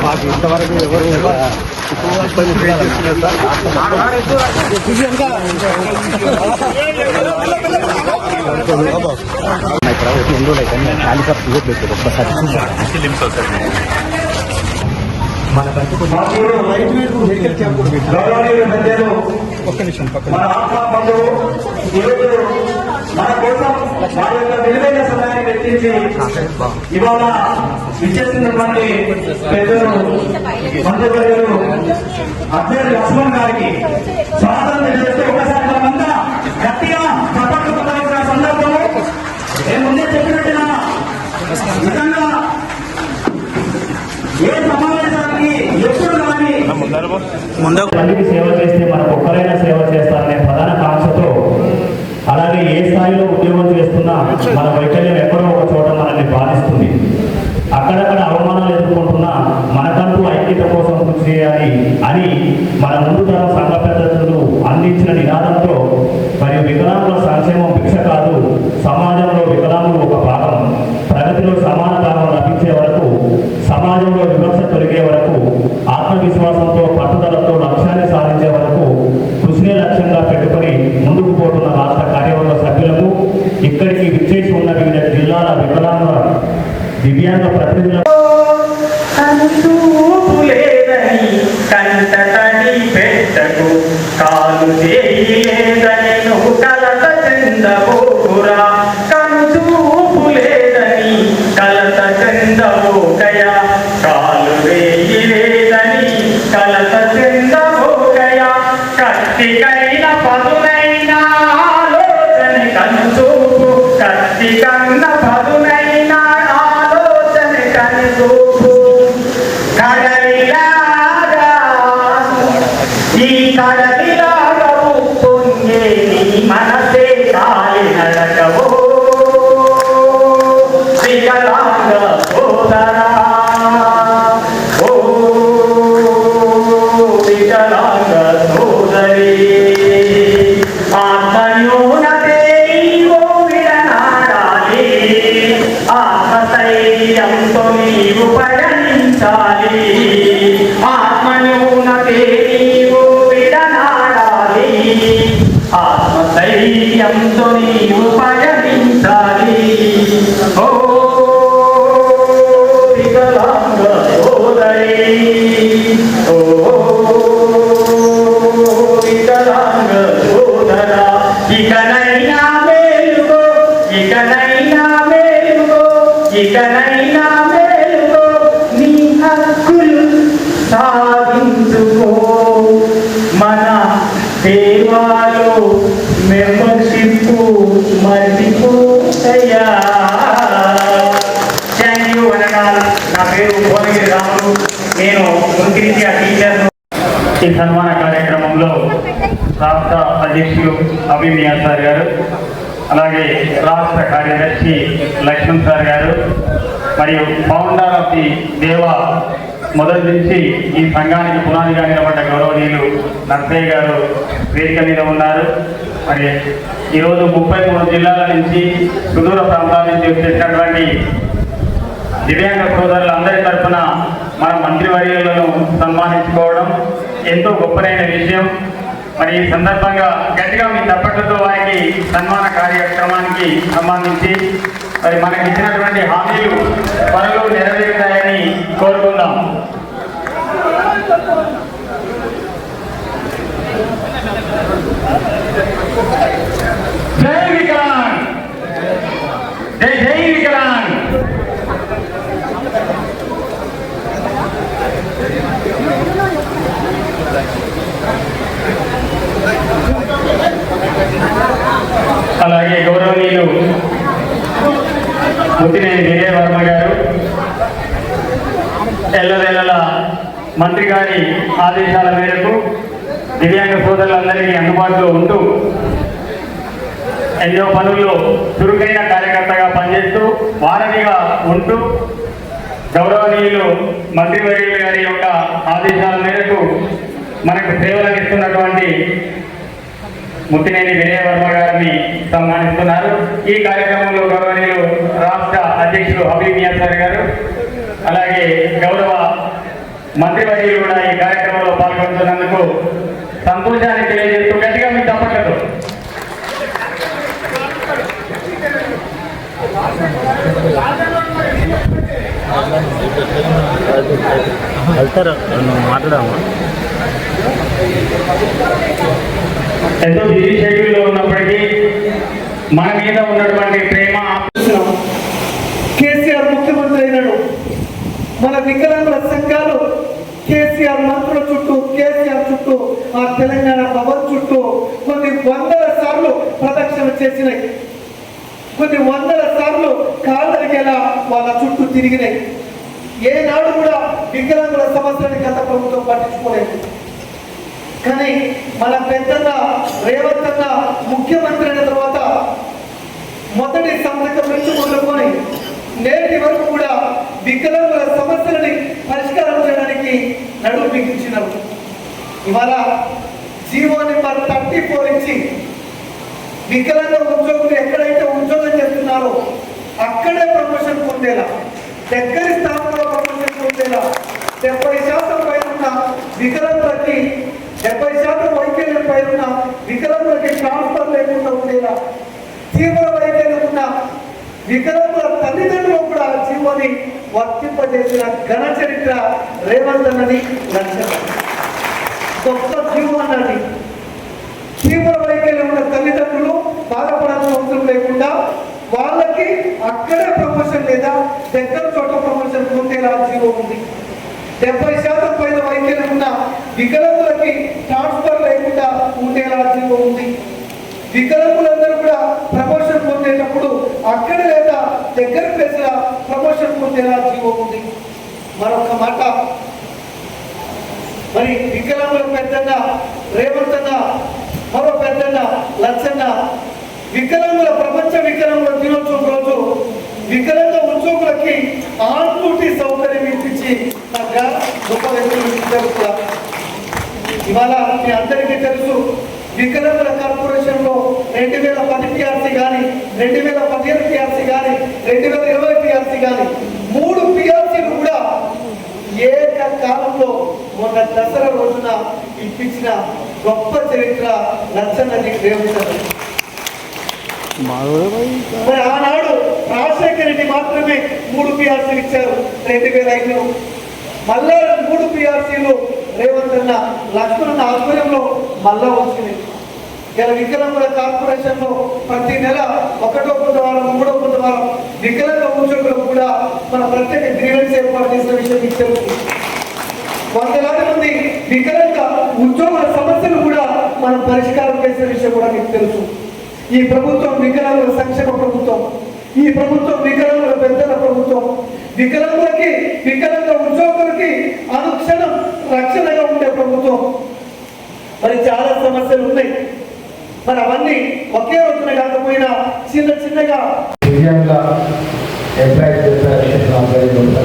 మాకు ఇంతవరకు ఎవరు ఒక్క నిమిషం మన కోసం వారి యొక్క విలువైన సమయాన్ని వెచ్చించి ఇవాళ విచ్చేస్తున్నటువంటి పెద్దలు మంత్రివర్యులు అభ్యర్థి లక్ష్మణ్ గారికి స్వాగతం తెలియజేస్తే ఒకసారి మనమంతా గట్టిగా చప్పట్లు కొట్టవలసిన సందర్భము. నేను ముందే చెప్పినట్టుగా నిజంగా ఏ సమావేశానికి ఎప్పుడు కానీ మందికి సేవ చేస్తే మనకు ఒక్కరైనా సేవ చేస్తారనే ప్రధాన కాంక్షతో, అలాగే ఏ స్థాయిలో ఉద్యోగం చేస్తున్నా మన వైకల్యం ఎక్కడో ఒక చోట మనల్ని బాధిస్తుంది. అక్కడక్కడ అవమానాలు ఎదుర్కొంటున్నా మనకంటూ ఐక్యత కోసం కృషి చేయాలి అని మన ముందు తరం సంఘ పెద్దలు అందించిన నినాదంతో మరియు వికలాంగుల సంక్షేమం భిక్ష కాదు, సమాజంలో వికలాంగులు ఒక భాగం, ప్రగతిలో సమాన భాగం లభించే వరకు, సమాజంలో వివక్ష తొలగే వరకు, ఆత్మవిశ్వాసంతో పట్టుదలతో లక్ష్యాన్ని సాధించే వరకు కృషినే లక్ష్యంగా పెట్టుకుని ముందుకు పోతున్న రాష్ట్ర కార్యవర్గ సభ్యులకు, ఇక్కడికి విచ్చేసి ఉన్న వివిధ జిల్లాల వికలాంగ దివ్యాంగ ప్రతినిధులకు ఆత్మస్థైర్యంతో నీవు పయనించాలి. ఓ వికలాంగ సోదరి, ఓ వికలాంగ సోదరా, ఇకనైనా మేలుకో, ఇకనైనా మేలుకో, ఇకనైనా మేలుకో, నీ హక్కులు సాధించుకో. మన సేవలో మెంబర్షిప్ మర్చిపోయా. థ్యాంక్ యూ అనగాల. నా పేరు భువనగిరి రాములు, నేను ముఖ్యరీత్యా టీచర్. ఈ సన్మాన కార్యక్రమంలో రాష్ట్ర అధ్యక్షులు అభిమియా సార్ గారు, అలాగే రాష్ట్ర కార్యదర్శి లక్ష్మణ్ సార్ గారు, మరియు ఫౌండర్ ఆఫ్ ది దేవా మొదటి నుంచి ఈ సంఘానికి పునాదిగా నిలబడ్డ గౌరవనీయులు నర్సయ్య గారు వేదిక మీద ఉన్నారు. మరి ఈరోజు 33 జిల్లాల నుంచి సుదూర ప్రాంతాల నుంచి వచ్చేసినటువంటి దివ్యాంగ సోదరులందరి తరఫున మన మంత్రివర్యులను సన్మానించుకోవడం ఎంతో గొప్పదైన విషయం. మరి ఈ సందర్భంగా గట్టిగా మీ తప్పట్లతో వారికి సన్మాన కార్యక్రమానికి సంబంధించి మరి మనకి ఇచ్చినటువంటి హామీలు త్వరలో నెరవేరుతాయని కోరుకుందాం. జై వికలాంగ్, జై జై వికలాంగ్. అలాగే గౌరవనీయులు ముత్తినేని విజయ వర్మ గారు ఎల్లవేళల మంత్రి గారి ఆదేశాల మేరకు దివ్యాంగ సోదరులందరికీ అందుబాటులో ఉంటూ ఎన్నో పనుల్లో చురుకైన కార్యకర్తగా పనిచేస్తూ వారధిగా ఉంటూ గౌరవనీయులు మంత్రివర్యులు గారి యొక్క ఆదేశాల మేరకు మనకు సేవలు అందిస్తున్నటువంటి ముత్తినేని విజయ వర్మ గారిని సన్మానిస్తున్నారు. ఈ కార్యక్రమంలో గౌరవనీయులు రాష్ట్ర అధ్యక్షులు అభిమియా సార్ గారు, అలాగే గౌరవ మంత్రివర్యులు కూడా ఈ కార్యక్రమంలో పాల్గొంటున్నందుకు సంతోషాన్ని తెలియజేస్తూ గట్టిగా మీకు తప్పట్లేదు. మాట్లాడామా ఎంతో బిజీ షెడ్యూల్లో ఉన్నప్పటికీ మన మీద ఉన్నటువంటి ప్రేమ కేసీఆర్ ముఖ్యమంత్రి అయినాడు. మన వికలాంగుల సంఘాలు కేసీఆర్ మంత్రుల చుట్టూ, కేసీఆర్ చుట్టూ, ఆ తెలంగాణ భవన్ చుట్టూ కొన్ని వందల సార్లు ప్రదక్షిణ చేసినాయి. కొన్ని వందల సార్లు కాళ్ళరిగేలా వాళ్ళ చుట్టూ తిరిగినాయి. ఏనాడు కూడా వికలాంగుల సమస్యని గత ప్రభుత్వం పట్టించుకోలేదు. కానీ మన పెద్దన్న రేవంత్ అన్న ముఖ్యమంత్రి అయిన తర్వాత మొదటి సంతకం నుంచి మొదలుకొని నేటి వరకు కూడా వికలాంగుల సమస్యలని పరిష్కారం చేయడానికి నడుము బిగించినారు. ఇవాళ జీవో నెంబర్ 34 ఇచ్చి వికలాంగ ఉద్యోగులు ఎక్కడైతే ఉద్యోగం చేస్తున్నారో అక్కడే ప్రమోషన్ పొందేలా, దగ్గరి స్థానంలో ప్రమోషన్ పొందేలా 70% పైన ఉన్న వికలాంగులకి 70% వైకల్యం పైన ఉన్న వికలాంగులకి ట్రాన్స్ఫర్ లేకుండా ఉండేలా, తీవ్ర వైకల్యం ఉన్న వికలాంగుల తల్లిదండ్రులు కూడా జీవోని వర్తింపజేసిన ఘన చరిత్ర రేవంత్ అన్నది లక్ష్యం. గొప్ప జీవో అన్నది తీవ్ర వైకల్యం ఉన్న తల్లిదండ్రులు బాధపడాల్సిన అవసరం లేకుండా వాళ్ళకి అక్కడే ప్రమోషన్ లేదా దగ్గర చోట ప్రమోషన్ పొందేలా జీవో ఉంది. 70% పైన వైకల్యం ఉన్న వికలాంగులకి ట్రాన్స్ఫర్ లేకుండా ఉండేలా జీవో ఉంది. వికలాంగులందరూ కూడా ప్రమోషన్ పొందేటప్పుడు అక్కడ లేదా దగ్గర ప్లేస్ల ప్రమోషన్ పొందేలా జీవో ఉంది. మరొక మాట, మరి వికలాంగుల పెద్దన్న రేవంత్ అన్న, మరో పెద్దన్న లచ్చన్న వికలాంగుల ప్రపంచ వికలాంగుల దినోత్సవం రోజు వికలాంగ ఉద్యోగులకి ఆన్ డ్యూటీ సౌకర్యం ఇప్పించి గొప్ప వ్యక్తులు కూడా. ఇవాళ మీ అందరికీ తెలుసు, వికలాంగుల కార్పొరేషన్ లో 2010 పిఆర్సీ కానీ, 2015 పిఆర్సీ కానీ, 2020 పిఆర్సీ కానీ 3 పిఆర్సీలు కూడా ఏకకాలంలో మొన్న దసరా రోజున ఇప్పించిన గొప్ప చరిత్ర లచ్చన్నది రేవంత్. మరి ఆనాడు రాజశేఖర రెడ్డి మాత్రమే 3 పిఆర్సీలు ఇచ్చారు 2005లో. మళ్ళా 3 పిఆర్సీలు రేవంత్ అన్న లక్ష్మణ్ ఆధ్వర్యంలో మళ్ళా వచ్చింది. ఇలా వికలాంగుల కార్పొరేషన్ లో ప్రతి నెల 1వ బుధవారం 3వ బుధవారం వికలాంగ ఉద్యోగులకు కూడా మన ప్రత్యేక గ్రీవెన్స్ ఏర్పాటు చేసిన విషయం మీకు తెలుసు. వందలాది మంది వికలాంగ ఉద్యోగుల సమస్యలు కూడా మనం పరిష్కారం చేసిన విషయం కూడా మీకు తెలుసు. ఈ ప్రభుత్వం వికలాంగుల సంక్షేమ ప్రభుత్వం, ఈ ప్రభుత్వం వికలాంగుల పెద్దల ప్రభుత్వం. వికలాంగులకి, వికలాంగ ఉద్యోగులకి అనుక్షణం రక్షణగా ఉండే ప్రభుత్వం. మరి చాలా సమస్యలు ఉన్నాయి. మరి అవన్నీ ఒకే రోజున కాకపోయినా చిన్న చిన్నగా దివ్యాంగ ఎంప్లాయీస్ వెల్ఫేర్ ఆధ్వర్యంలో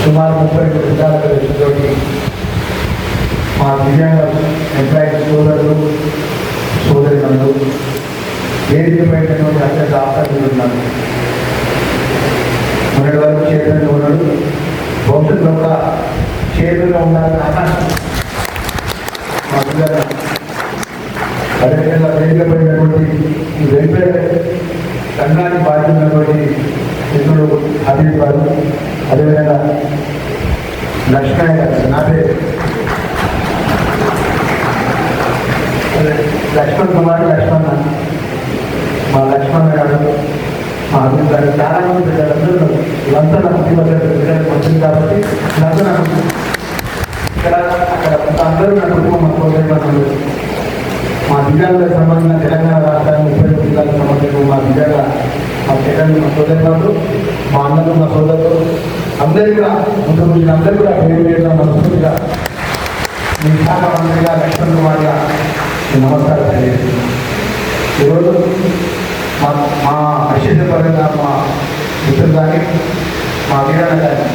సుమారు 32 విధాలుగా వ్యక్తితోటి మా దివ్యాంగ ఎంప్లాయీస్ సోదరులు సోదరులు వేదికపైనటువంటి అత్యంత ఆసక్తులు ఉన్నారు. మొన్నటి వరకు చేతుల్లో ఉన్నాడు, భవిష్యత్తులో కూడా చేతుల్లో ఉండాలని ఆకాంక్ష మా పిల్లలు. అదేవిధంగా వేదికపడినటువంటి ఈ వెల్ఫేర్ రంగానికి బాధ్యమైనటువంటి మిత్రుడు హబీబ్ గారు, అదేవిధంగా లక్ష్మణ్ గారు, నా పేరు లక్ష్మణ్ కుమార్, లక్ష్మణ్ మా లక్ష్మణ్ గారు, మా హబీబ్ గారు, చాలా మంది పిల్లలందరూ ఇవంతా నాకు పిల్లలకు వచ్చింది కాబట్టి నాకు ఇక్కడ అక్కడ అందరూ నా కుటుంబం మా సోదరులు. మా దివ్యాంగులకు సంబంధించిన తెలంగాణ రాష్ట్రానికి 30 జిల్లాలకు సంబంధించిన మా దివ్యాంగ మా చెల్లెలు, మా సోదరులు, మా అన్నలు, మా సోదరులు అందరూ కూడా ముందు అందరూ కూడా పేరు పేరుగా మనస్ఫూర్తిగా మీ శాఖ మంత్రిగా లక్ష్మణ్ కుమార్గా నమస్కారం తెలియజేస్తున్నాను. ఈరోజు మా అశేషపరంగా మా మిత్రులు కానీ మా వీరన్న కానీ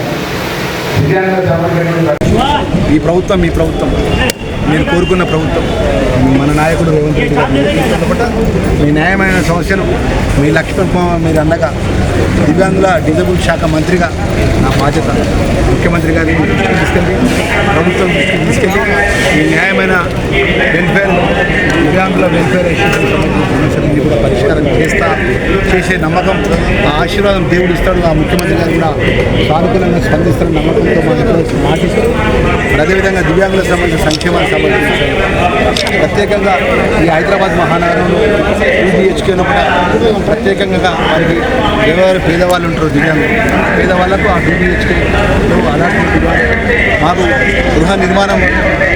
దివ్యాంగులకు సంబంధించిన ఈ ప్రభుత్వం నేను కోరుకున్న ప్రభుత్వం మన నాయకుడు రేవంత్ రెడ్డి గారు నేతృత్వంలో మీ న్యాయమైన సమస్యలు మీ లక్ష్మణ్ మీరు అండగా దివ్యాంగుల డిజబుల్ శాఖ మంత్రిగా నా బాధ్యత ముఖ్యమంత్రి గారి దృష్టికి తీసుకెళ్ళి ప్రభుత్వం దృష్టికి తీసుకెళ్ళి మీ న్యాయమైన వెల్ఫేర్ దివ్యాంగుల వెల్ఫేర్ సమస్యలన్నీ కూడా పరిష్కారం చేసే నమ్మకం ఆ ఆశీర్వాదం దేవుడు ఇస్తాడు. ఆ ముఖ్యమంత్రి గారు కూడా సానుకూలంగా స్పందిస్తారని నమ్మకంతో మాటిస్తూ అదేవిధంగా దివ్యాంగులకు సంబంధించిన సంక్షేమానికి సంబంధించి ప్రత్యేకంగా ఈ హైదరాబాద్ మహానగరంలో యూబీహెచ్కేలో కూడా ప్రత్యేకంగా వారికి ఎవరు పేదవాళ్ళు ఉంటారో దివ్యాంగులు పేదవాళ్లకు ఆ యూబీహెచ్కేలో అలాంటి మాకు గృహ నిర్మాణం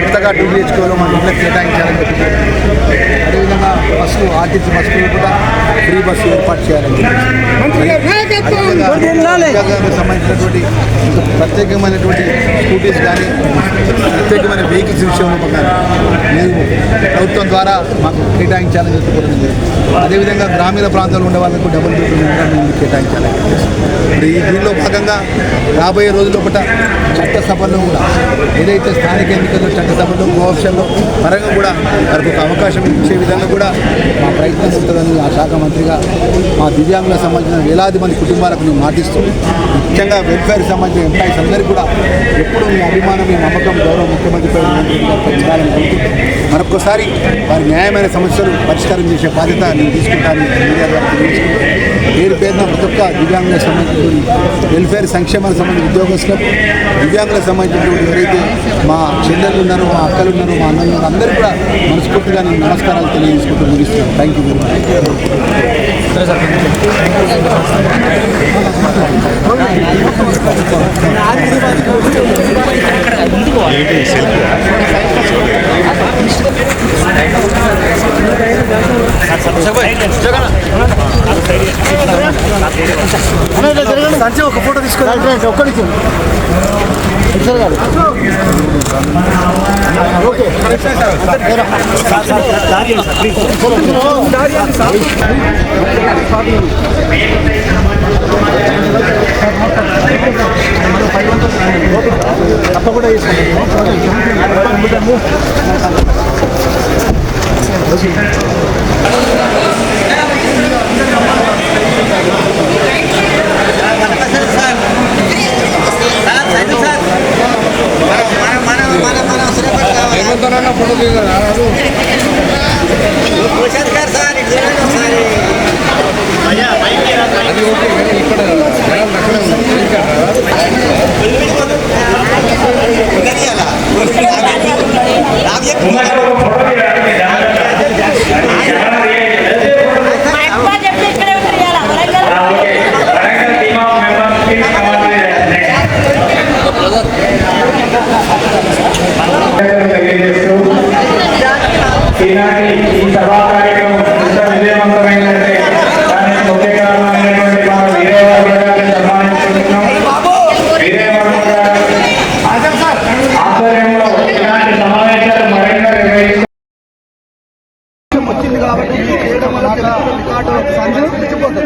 కొత్తగా యూబీహెచ్కేలో మా ఇంట్లోకి కేటాయించాలని చెప్పి అదేవిధంగా బస్సులు ఆర్టీసీ బస్సులు కూడా ఫ్రీ బస్సు ఏర్పాటు చేయాలని సంబంధించినటువంటి ప్రత్యేకమైనటువంటి స్కూటీస్ కానీ ప్రత్యేకమైన వెహికల్స్ విషయంలో మేము ప్రభుత్వం ద్వారా మాకు కేటాయించాలని చెప్పుకోవడం జరిగింది. అదేవిధంగా గ్రామీణ ప్రాంతాల్లో ఉండే వాళ్ళకు డబుల్ బెడ్రూమ్ మేము కేటాయించాలని దీనిలో భాగంగా రాబోయే రోజుల్లో ఒకట చట్టసభల్లో కూడా ఏదైతే స్థానిక ఎన్నికల్లో చట్టసభలో గోవర్షన్లో పరంగా కూడా వారికి ఒక అవకాశం ఇచ్చే విధంగా కూడా మా ప్రయత్నం ఉంటుందని ఆ శాఖ మంత్రిగా మా దివ్యాంగులకు సంబంధించిన వేలాది మంది కుటుంబాలకు మేము మాటిస్తూ ముఖ్యంగా వెల్ఫేర్కి సంబంధించిన ఎంప్లాయీస్ అందరికీ కూడా ఎప్పుడూ మీ అభిమానం మీ నమ్మకం గౌరవ ముఖ్యమంత్రిపై ఉండాలని కోరుకుంటూ మరొకసారి వారి న్యాయమైన సమస్యలు పరిష్కారం చేసే బాధ్యత నేను తీసుకుంటాను. మీడియా ద్వారా తెలియజేసుకుంటూ పేరున ప్రతి ఒక్క దివ్యాంగులకు సంబంధించినటువంటి వెల్ఫేర్ సంక్షేమానికి సంబంధించిన ఉద్యోగస్తులకు దివ్యాంగులకు సంబంధించినటువంటి ఎవరైతే మా చెల్లెళ్ళు ఉన్నారో మా అక్కలు ఉన్నారో మా అన్నలు ఉన్నారో అందరూ కూడా మనస్ఫూర్తిగా నేను నమస్కారాలు తెలియజేసుకుంటూ ముగిస్తున్నాను. థ్యాంక్ యూ సంజయ్ ఒక ఫోటో తీసుకోవాలి ఒక్కడికి ఓకే తప్పకుండా ఈనాటి ఈ సభా కార్యక్రమం ఎంత విజయవంతమైందంటే దానికి ముఖ్య కారణమైనటువంటి మన వీరవర్మ గారిని సన్మానిస్తున్నాం. వీరవర్మ గారి ఆధ్వర్యంలో ఇలాంటి సమావేశాలు మరింత వచ్చింది కాబట్టి చేయడం వల్ల రికార్డు సంజయ్ చెప్పండి.